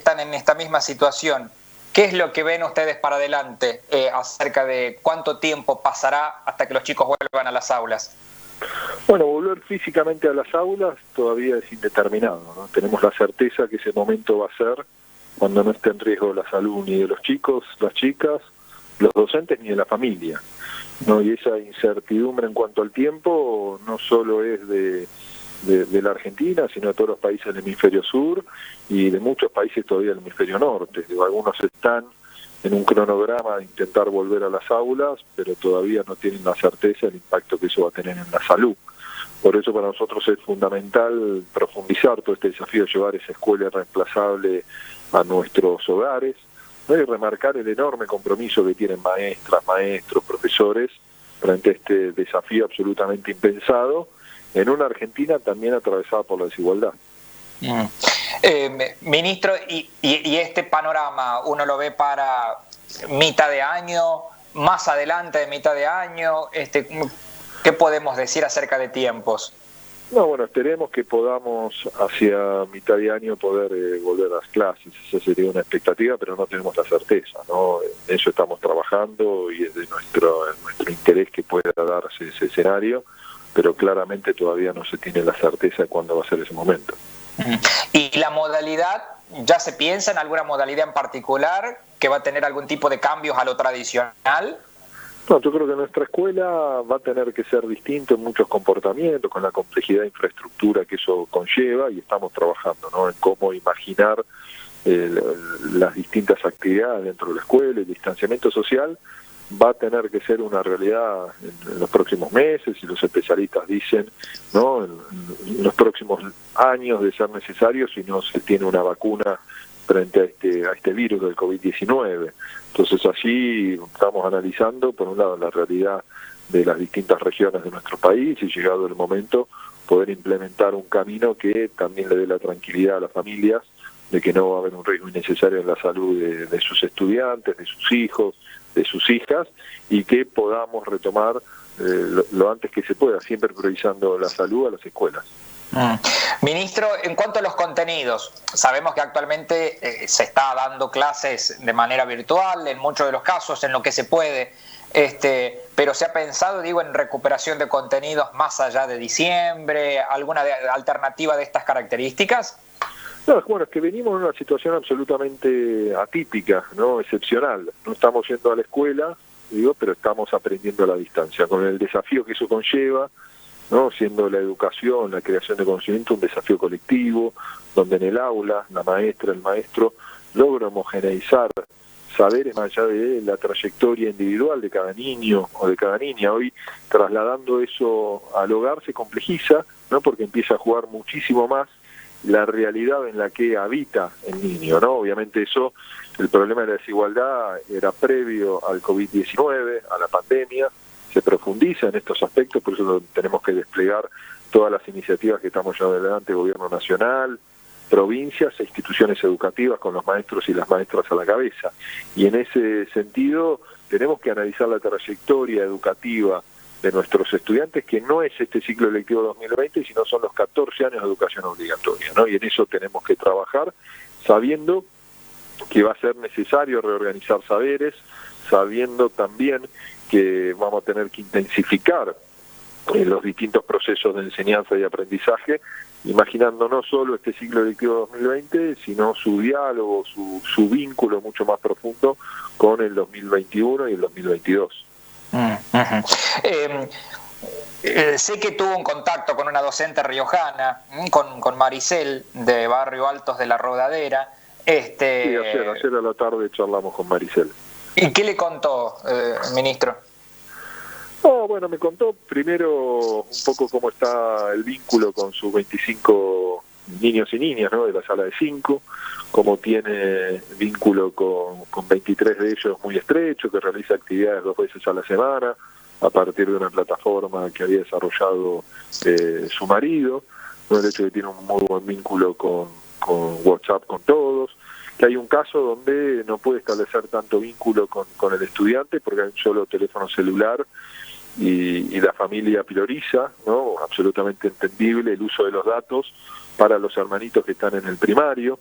están en esta misma situación. ¿Qué es lo que ven ustedes para adelante acerca de cuánto tiempo pasará hasta que los chicos vuelvan a las aulas? Bueno, volver físicamente a las aulas todavía es indeterminado, ¿no? Tenemos la certeza que ese momento va a ser cuando no esté en riesgo la salud ni de los chicos, las chicas, los docentes ni de la familia, ¿no? Y esa incertidumbre en cuanto al tiempo no solo es de la Argentina, sino de todos los países del hemisferio sur y de muchos países todavía del hemisferio norte. Algunos están en un cronograma de intentar volver a las aulas, pero todavía no tienen la certeza del impacto que eso va a tener en la salud. Por eso para nosotros es fundamental profundizar todo este desafío de llevar esa escuela irreemplazable a nuestros hogares, ¿no? Y remarcar el enorme compromiso que tienen maestras, maestros, profesores frente a este desafío absolutamente impensado en una Argentina también atravesada por la desigualdad. Ministro, ¿y este panorama uno lo ve para mitad de año, más adelante de mitad de año? ¿Qué podemos decir acerca de tiempos? No, bueno, esperemos que podamos hacia mitad de año poder volver a las clases. Esa sería una expectativa, pero no tenemos la certeza, ¿no? En eso estamos trabajando y es de nuestro interés que pueda darse ese escenario, pero claramente todavía no se tiene la certeza de cuándo va a ser ese momento. ¿Y la modalidad, ya se piensa en alguna modalidad en particular que va a tener algún tipo de cambios a lo tradicional? No, yo creo que nuestra escuela va a tener que ser distinto en muchos comportamientos, con la complejidad de infraestructura que eso conlleva, y estamos trabajando, ¿no?, en cómo imaginar las distintas actividades dentro de la escuela. El distanciamiento social va a tener que ser una realidad en los próximos meses, y los especialistas dicen, ¿no?, en los próximos años de ser necesario si no se tiene una vacuna frente a este virus del COVID-19. Entonces allí estamos analizando, por un lado, la realidad de las distintas regiones de nuestro país, y llegado el momento poder implementar un camino que también le dé la tranquilidad a las familias de que no va a haber un riesgo innecesario en la salud de sus estudiantes, de sus hijos, de sus hijas, y que podamos retomar lo antes que se pueda, siempre priorizando la salud a las escuelas. Ministro, en cuanto a los contenidos, sabemos que actualmente se está dando clases de manera virtual, en muchos de los casos, en lo que se puede, pero ¿se ha pensado, en recuperación de contenidos más allá de diciembre? ¿Alguna alternativa de estas características? No, bueno, es que venimos en una situación absolutamente atípica, ¿no?, excepcional. No estamos yendo a la escuela, pero estamos aprendiendo a la distancia, con el desafío que eso conlleva, ¿no?, siendo la educación, la creación de conocimiento un desafío colectivo, donde en el aula la maestra, el maestro logra homogeneizar saberes más allá de la trayectoria individual de cada niño o de cada niña. Hoy, trasladando eso al hogar, se complejiza, ¿no?, porque empieza a jugar muchísimo más la realidad en la que habita el niño, ¿no? Obviamente eso, el problema de la desigualdad era previo al COVID-19, a la pandemia, se profundiza en estos aspectos, por eso tenemos que desplegar todas las iniciativas que estamos llevando adelante, gobierno nacional, provincias e instituciones educativas, con los maestros y las maestras a la cabeza. Y en ese sentido tenemos que analizar la trayectoria educativa de nuestros estudiantes, que no es este ciclo lectivo 2020, sino son los 14 años de educación obligatoria, ¿no? Y en eso tenemos que trabajar, sabiendo que va a ser necesario reorganizar saberes, sabiendo también que vamos a tener que intensificar los distintos procesos de enseñanza y aprendizaje, imaginando no solo este ciclo lectivo 2020, sino su diálogo, su vínculo mucho más profundo con el 2021 y el 2022. Sé que tuvo un contacto con una docente riojana, con Maricel, de Barrio Altos de la Rodadera. Sí, ayer a la tarde charlamos con Maricel. ¿Y qué le contó, ministro? Bueno, me contó primero un poco cómo está el vínculo con sus 25 niños y niñas, ¿no?, de la sala de 5, cómo tiene vínculo con 23 de ellos muy estrecho, que realiza actividades 2 veces a la semana, a partir de una plataforma que había desarrollado su marido, ¿no?, el hecho de que tiene un muy buen vínculo con WhatsApp con todos, que hay un caso donde no puede establecer tanto vínculo con el estudiante porque hay un solo teléfono celular y la familia prioriza, ¿no?, absolutamente entendible, el uso de los datos para los hermanitos que están en el primario.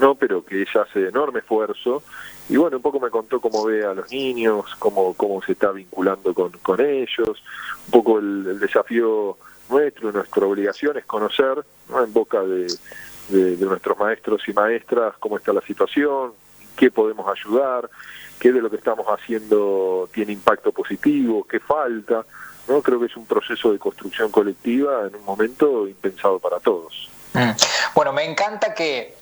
¿no? Pero que ella hace enorme esfuerzo, y bueno, un poco me contó cómo ve a los niños, cómo se está vinculando con ellos, un poco el desafío nuestro, nuestra obligación es conocer, ¿no? En boca de nuestros maestros y maestras cómo está la situación, qué podemos ayudar, qué de lo que estamos haciendo tiene impacto positivo, qué falta, ¿no? Creo que es un proceso de construcción colectiva en un momento impensado para todos. Bueno, me encanta que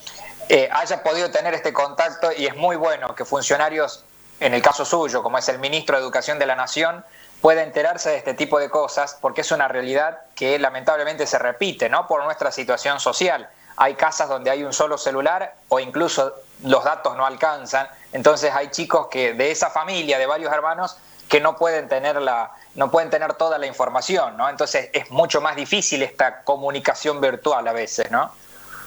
haya podido tener este contacto, y es muy bueno que funcionarios, en el caso suyo, como es el ministro de Educación de la Nación, pueda enterarse de este tipo de cosas, porque es una realidad que lamentablemente se repite, ¿no? Por nuestra situación social. Hay casas donde hay un solo celular o incluso los datos no alcanzan, entonces hay chicos que de esa familia, de varios hermanos, que no pueden tener toda la información, ¿no? Entonces es mucho más difícil esta comunicación virtual a veces, ¿no?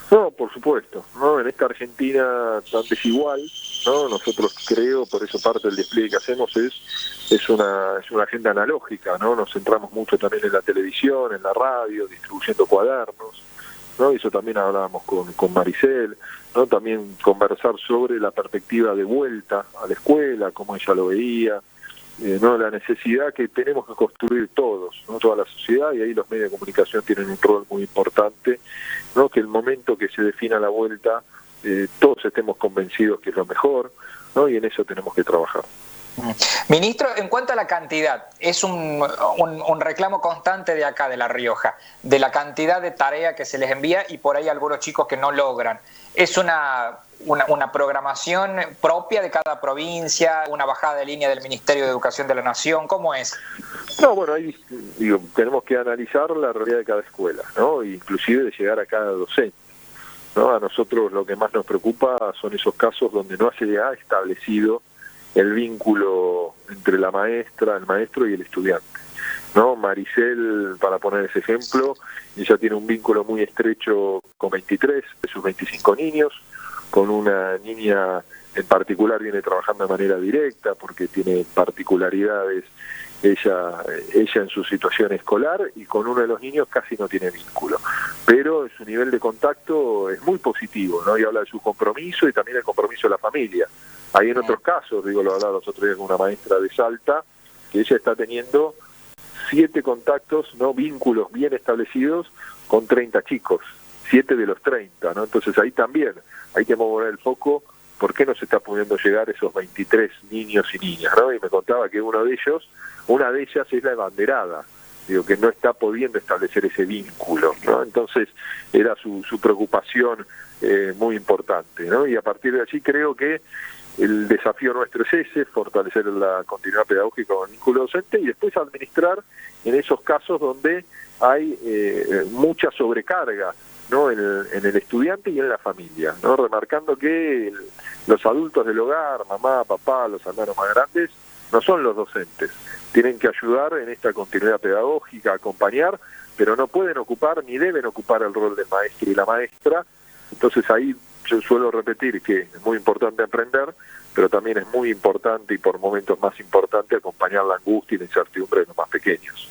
No, por supuesto, ¿no? En esta Argentina tan desigual, ¿no? Nosotros creo, por eso parte del despliegue que hacemos es una agenda analógica, ¿no? Nos centramos mucho también en la televisión, en la radio, distribuyendo cuadernos, ¿no? Eso también hablábamos con Maricel, ¿no? También conversar sobre la perspectiva de vuelta a la escuela, cómo ella lo veía, ¿no? La necesidad que tenemos que construir todos, ¿no? Toda la sociedad, y ahí los medios de comunicación tienen un rol muy importante, ¿no? Que el momento que se defina la vuelta, todos estemos convencidos que es lo mejor, ¿no? Y en eso tenemos que trabajar. Ministro, en cuanto a la cantidad, es un reclamo constante de acá, de La Rioja, de la cantidad de tarea que se les envía, y por ahí algunos chicos que no logran. ¿Es una programación propia de cada provincia, una bajada de línea del Ministerio de Educación de la Nación? ¿Cómo es? No, bueno, ahí tenemos que analizar la realidad de cada escuela, ¿no? Inclusive de llegar a cada docente, ¿no? A nosotros lo que más nos preocupa son esos casos donde no se ha establecido el vínculo entre la maestra, el maestro y el estudiante, ¿no? Maricel, para poner ese ejemplo, ella tiene un vínculo muy estrecho con 23 de sus 25 niños, con una niña en particular viene trabajando de manera directa porque tiene particularidades ella en su situación escolar, y con uno de los niños casi no tiene vínculo, pero su nivel de contacto es muy positivo, ¿no? Y habla de su compromiso y también el compromiso de la familia. Hay en otros casos, lo hablaba los otros días con una maestra de Salta, que ella está teniendo 7 contactos, no vínculos bien establecidos con 30 chicos, 7 de los 30, ¿no? Entonces ahí también hay que mover el foco, ¿por qué no se está pudiendo llegar a esos 23 niños y niñas, ¿no? Y me contaba que una de ellas es la abanderada, que no está pudiendo establecer ese vínculo, ¿no? Entonces era su preocupación muy importante, ¿no? Y a partir de allí creo que el desafío nuestro es ese, fortalecer la continuidad pedagógica con el vínculo docente, y después administrar en esos casos donde hay mucha sobrecarga, ¿no? en el estudiante y en la familia, ¿no? Remarcando que los adultos del hogar, mamá, papá, los hermanos más grandes, no son los docentes, tienen que ayudar en esta continuidad pedagógica, acompañar, pero no pueden ocupar ni deben ocupar el rol del maestro y la maestra. Entonces ahí yo suelo repetir que es muy importante aprender, pero también es muy importante, y por momentos más importante, acompañar la angustia y la incertidumbre de los más pequeños.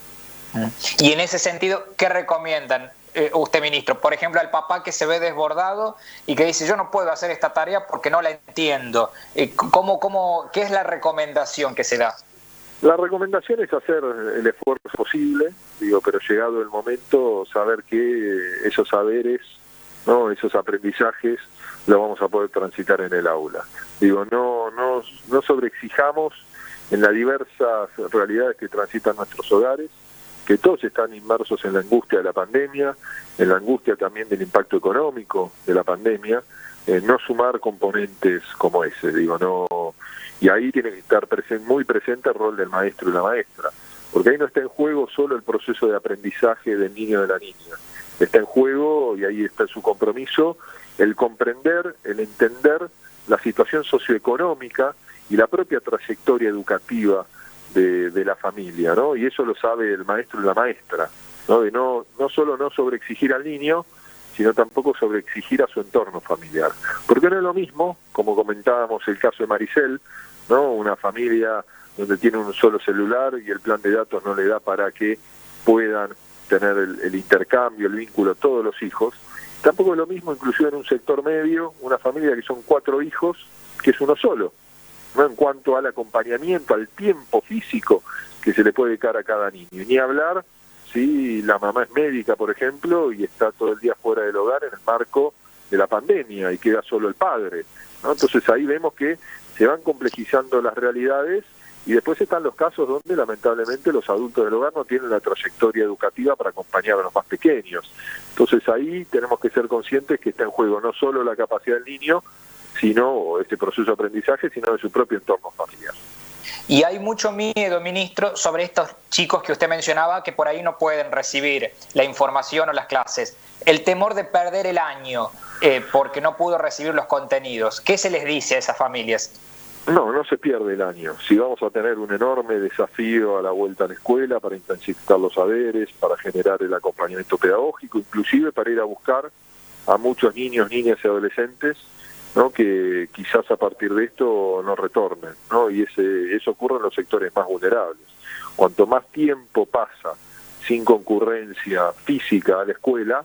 Y en ese sentido, ¿qué recomiendan usted, ministro? Por ejemplo, al papá que se ve desbordado y que dice, yo no puedo hacer esta tarea porque no la entiendo. ¿Qué es la recomendación que se da? La recomendación es hacer el esfuerzo posible, pero llegado el momento, saber que esos saberes, ¿no? Esos aprendizajes los vamos a poder transitar en el aula. No sobreexijamos en las diversas realidades que transitan nuestros hogares, que todos están inmersos en la angustia de la pandemia, en la angustia también del impacto económico de la pandemia, no sumar componentes como ese, y ahí tiene que estar muy presente el rol del maestro y la maestra, porque ahí no está en juego solo el proceso de aprendizaje del niño o de la niña, está en juego, y ahí está su compromiso, el comprender, el entender la situación socioeconómica y la propia trayectoria educativa de la familia, ¿no? Y eso lo sabe el maestro y la maestra, ¿no? De no solo no sobreexigir al niño, sino tampoco sobreexigir a su entorno familiar. Porque no es lo mismo, como comentábamos el caso de Maricel, ¿no? Una familia donde tiene un solo celular y el plan de datos no le da para que puedan tener el intercambio, el vínculo todos los hijos, Tampoco es lo mismo, inclusive en un sector medio, una familia que son 4 hijos, que es uno solo, ¿no? En cuanto al acompañamiento, al tiempo físico que se le puede dedicar a cada niño. Y ni hablar si la mamá es médica, por ejemplo, y está todo el día fuera del hogar en el marco de la pandemia y queda solo el padre, ¿no? Entonces ahí vemos que se van complejizando las realidades y después están los casos donde lamentablemente los adultos del hogar no tienen la trayectoria educativa para acompañar a los más pequeños. Entonces ahí tenemos que ser conscientes que está en juego no solo la capacidad del niño, sino este proceso de aprendizaje, sino de su propio entorno familiar. Y hay mucho miedo, ministro, sobre estos chicos que usted mencionaba que por ahí no pueden recibir la información o las clases. El temor de perder el año porque no pudo recibir los contenidos. ¿Qué se les dice a esas familias? No se pierde el año. Si vamos a tener un enorme desafío a la vuelta a la escuela para intensificar los saberes, para generar el acompañamiento pedagógico, inclusive para ir a buscar a muchos niños, niñas y adolescentes, ¿no? Que quizás a partir de esto no retornen, ¿no? Y eso ocurre en los sectores más vulnerables. Cuanto más tiempo pasa sin concurrencia física a la escuela,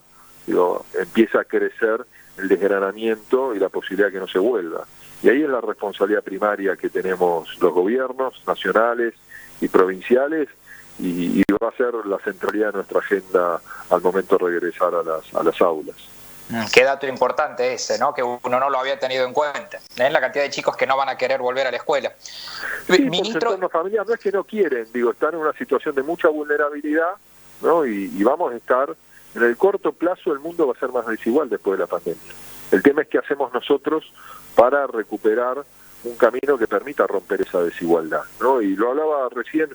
empieza a crecer el desgranamiento y la posibilidad de que no se vuelva. Y ahí es la responsabilidad primaria que tenemos los gobiernos nacionales y provinciales, y va a ser la centralidad de nuestra agenda al momento de regresar a las aulas. Qué dato importante ese, ¿no? Que uno no lo había tenido en cuenta, la cantidad de chicos que no van a querer volver a la escuela. Sí, ministro, por su entorno familiar, no es que no quieren, están en una situación de mucha vulnerabilidad, ¿no? Y vamos a estar, en el corto plazo el mundo va a ser más desigual después de la pandemia. El tema es qué hacemos nosotros para recuperar un camino que permita romper esa desigualdad, ¿no? Y lo hablaba recién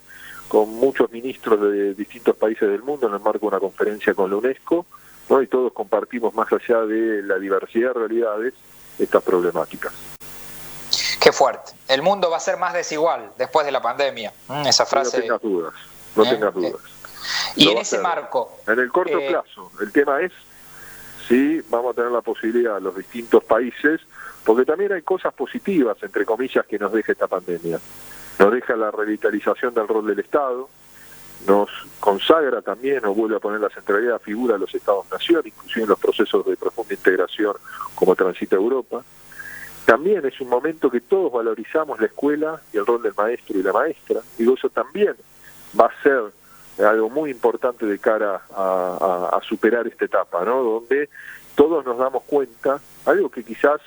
con muchos ministros de distintos países del mundo en el marco de una conferencia con la UNESCO, ¿no? Y todos compartimos, más allá de la diversidad de realidades, estas problemáticas. Qué fuerte. El mundo va a ser más desigual después de la pandemia. Esa frase. No tengas dudas, no tengas dudas. Y en ese marco. En el corto plazo, el tema es si vamos a tener la posibilidad los distintos países, porque también hay cosas positivas, entre comillas, que nos deja esta pandemia. Nos deja la revitalización del rol del Estado, nos consagra también o vuelve a poner la centralidad a figura de los Estados-nación, inclusive en los procesos de profunda integración como transita Europa. También es un momento que todos valorizamos la escuela y el rol del maestro y la maestra. Eso también va a ser algo muy importante de cara a superar esta etapa, ¿no? Donde todos nos damos cuenta, algo que quizás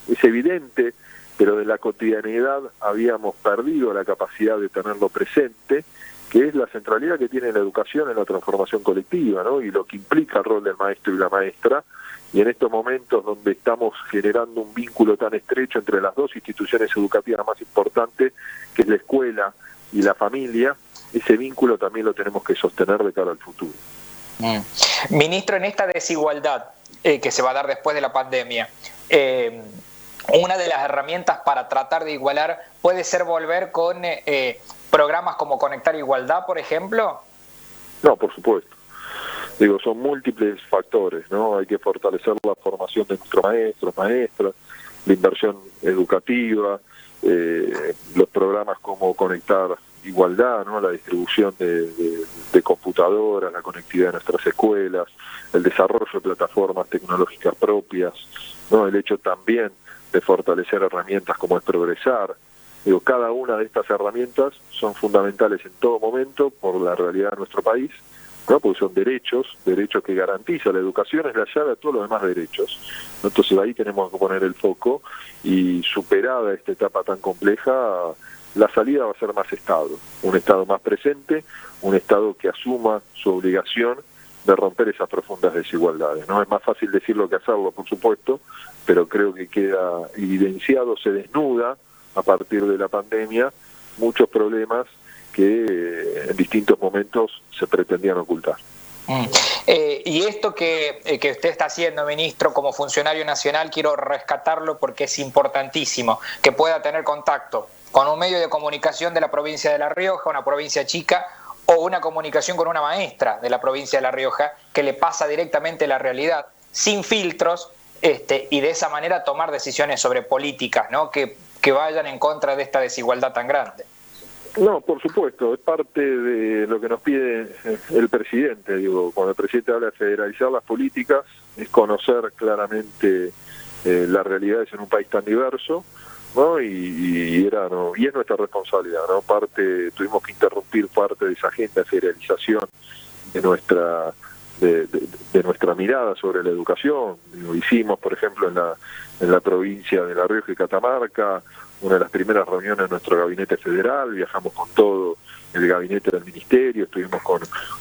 es evidente, pero de la cotidianidad habíamos perdido la capacidad de tenerlo presente, que es la centralidad que tiene la educación en la transformación colectiva, ¿no? Y lo que implica el rol del maestro y la maestra, y en estos momentos donde estamos generando un vínculo tan estrecho entre las dos instituciones educativas más importantes, que es la escuela y la familia, ese vínculo también lo tenemos que sostener de cara al futuro. Ministro, en esta desigualdad que se va a dar después de la pandemia, una de las herramientas para tratar de igualar puede ser volver con programas como Conectar Igualdad, por ejemplo. No, por supuesto. Son múltiples factores, ¿no? Hay que fortalecer la formación de nuestros maestros, maestras, la inversión educativa, los programas como Conectar Igualdad, ¿no? La distribución de computadoras, la conectividad de nuestras escuelas, el desarrollo de plataformas tecnológicas propias, ¿no? El hecho también de fortalecer herramientas como es Progresar. Cada una de estas herramientas son fundamentales en todo momento por la realidad de nuestro país, ¿no? Porque son derechos que garantiza la educación, es la llave a todos los demás derechos. Entonces ahí tenemos que poner el foco y, superada esta etapa tan compleja, la salida va a ser más Estado, un Estado más presente, un Estado que asuma su obligación de romper esas profundas desigualdades, ¿no? Es más fácil decirlo que hacerlo, por supuesto, pero creo que queda evidenciado, se desnuda a partir de la pandemia muchos problemas que en distintos momentos se pretendían ocultar. Y esto que usted está haciendo, ministro, como funcionario nacional, quiero rescatarlo porque es importantísimo, que pueda tener contacto con un medio de comunicación de la provincia de La Rioja, una provincia chica, o una comunicación con una maestra de la provincia de La Rioja, que le pasa directamente la realidad, sin filtros, y de esa manera tomar decisiones sobre políticas, ¿no? que vayan en contra de esta desigualdad tan grande. No, por supuesto, es parte de lo que nos pide el presidente. Digo, cuando el presidente habla de federalizar las políticas, es conocer claramente las realidades en un país tan diverso, ¿no? Y es nuestra responsabilidad, ¿no? Tuvimos que interrumpir parte de esa agenda de federalización de nuestra mirada sobre la educación. Lo hicimos, por ejemplo, en la provincia de La Rioja y Catamarca, una de las primeras reuniones de nuestro gabinete federal, viajamos con todo el gabinete del ministerio, estuvimos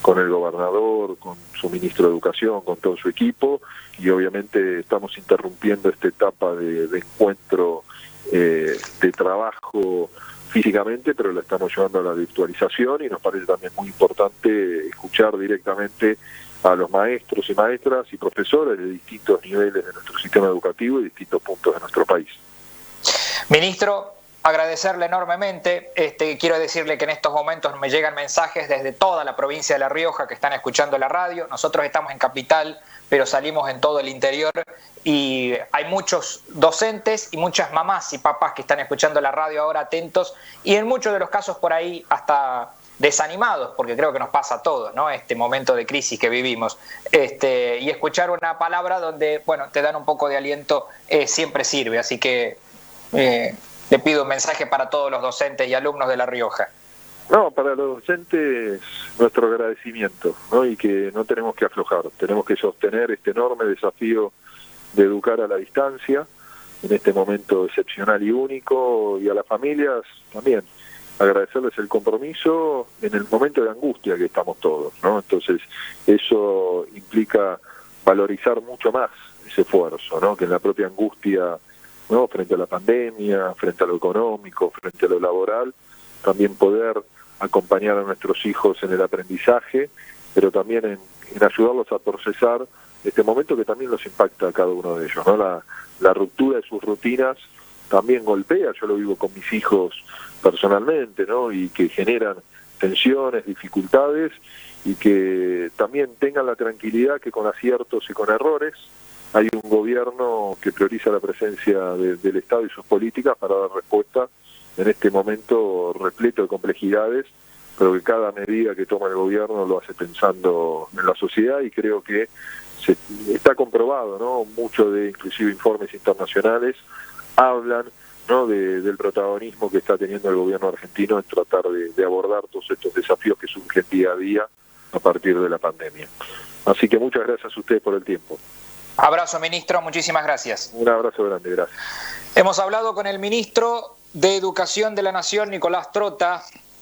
con el gobernador, con su ministro de Educación, con todo su equipo, y obviamente estamos interrumpiendo esta etapa de encuentro, de trabajo físicamente, pero la estamos llevando a la virtualización, y nos parece también muy importante escuchar directamente a los maestros y maestras y profesores de distintos niveles de nuestro sistema educativo y distintos puntos de nuestro país. Ministro, agradecerle enormemente. Quiero decirle que en estos momentos me llegan mensajes desde toda la provincia de La Rioja que están escuchando la radio. Nosotros estamos en Capital, pero salimos en todo el interior, y hay muchos docentes y muchas mamás y papás que están escuchando la radio ahora atentos, y en muchos de los casos por ahí hasta desanimados, porque creo que nos pasa a todos, ¿no? Este momento de crisis que vivimos, y escuchar una palabra donde, bueno, te dan un poco de aliento, siempre sirve. Así que le pido un mensaje para todos los docentes y alumnos de La Rioja. No, para los docentes nuestro agradecimiento, ¿no? Y que no tenemos que aflojar, tenemos que sostener este enorme desafío de educar a la distancia en este momento excepcional y único, y a las familias también agradecerles el compromiso en el momento de angustia que estamos todos, ¿no? Entonces eso implica valorizar mucho más ese esfuerzo, ¿no? Que en la propia angustia, ¿no? Frente a la pandemia, frente a lo económico, frente a lo laboral, también poder acompañar a nuestros hijos en el aprendizaje, pero también en ayudarlos a procesar este momento que también los impacta a cada uno de ellos, ¿no? La ruptura de sus rutinas también golpea, yo lo vivo con mis hijos personalmente, ¿no? Y que generan tensiones, dificultades, y que también tengan la tranquilidad que con aciertos y con errores hay un gobierno que prioriza la presencia del Estado y sus políticas para dar respuesta en este momento repleto de complejidades, pero que cada medida que toma el gobierno lo hace pensando en la sociedad, y creo que está comprobado, ¿no? Muchos de inclusive informes internacionales hablan, ¿no? del protagonismo que está teniendo el gobierno argentino en tratar de abordar todos estos desafíos que surgen día a día a partir de la pandemia. Así que muchas gracias a ustedes por el tiempo. Abrazo, ministro, muchísimas gracias. Un abrazo grande, gracias. Hemos hablado con el ministro de Educación de la Nación, Nicolás Trota.